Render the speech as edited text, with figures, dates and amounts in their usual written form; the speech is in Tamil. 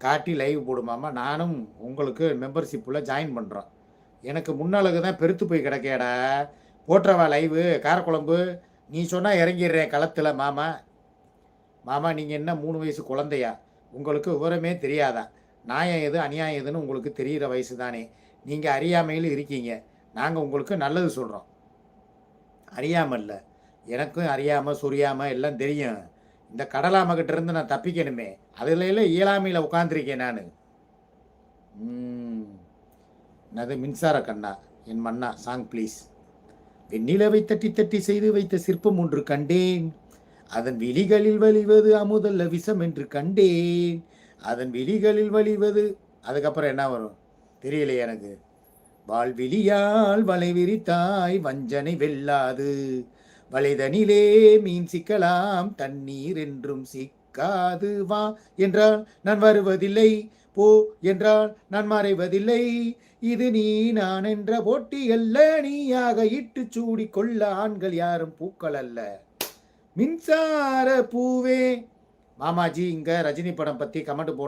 காட்டி லைவ் போடுமாமா, நானும் உங்களுக்கு மெம்பர்ஷிப்புல ஜாயின் பண்ணுறோம். எனக்கு முன்னழகு தான் பெருத்து போய் கிடக்கேடா. போட்டுறவா லைவு காரக்குழம்பு. நீ சொன்னா இறங்கிடுறேன் களத்துல மாமா. மாமா நீங்கள் என்ன 3 வயசு குழந்தையா? உங்களுக்கு விவரமே தெரியாதா? நியாயம் எது அநியாயம் எதுன்னு உங்களுக்கு தெரிகிற வயசு தானே. நீங்கள் அறியாமையில் இருக்கீங்க. நாங்கள் உங்களுக்கு நல்லது சொல்கிறோம். அறியாமல் இல்லை, எனக்கும் அறியாமல் சொரியாமல் எல்லாம் தெரியும். இந்த கடலாமக்கிட்ட இருந்து நான் தப்பிக்கணுமே, அதில் இயலாமையில் உட்காந்துருக்கேன் நான். என்னது மின்சார கண்ணா என் மன்னா சாங் ப்ளீஸ். வெண்ணிலவை தட்டி தட்டி செய்து வைத்த சிற்பம் ஒன்று கண்டேன். அதன் விழிகளில் வழிவது அமுதல்ல விஷம் என்று கண்டேன். அதன் விழிகளில் வழிவது அதுக்கப்புறம் என்ன வரும் தெரியலையே எனக்கு. வாழ்விழியால் வலை விரித்தாய் வஞ்சனை வெல்லாது, வலைதனிலே மீன் சிக்கலாம் தண்ணீர் என்றும் சிக்காது. வா என்றால் நான் வருவதில்லை, போ என்றால் நான் மறைவதில்லை. இது நீ நான் என்ற போட்டி அல்ல, நீயாக இட்டு சூடி கொள்ள ஆண்கள் யாரும் பூக்கள் அல்ல. மின்சார பூவே. மாமாஜி இங்க ரஜினி படம் பத்தி கமெண்ட் போடுற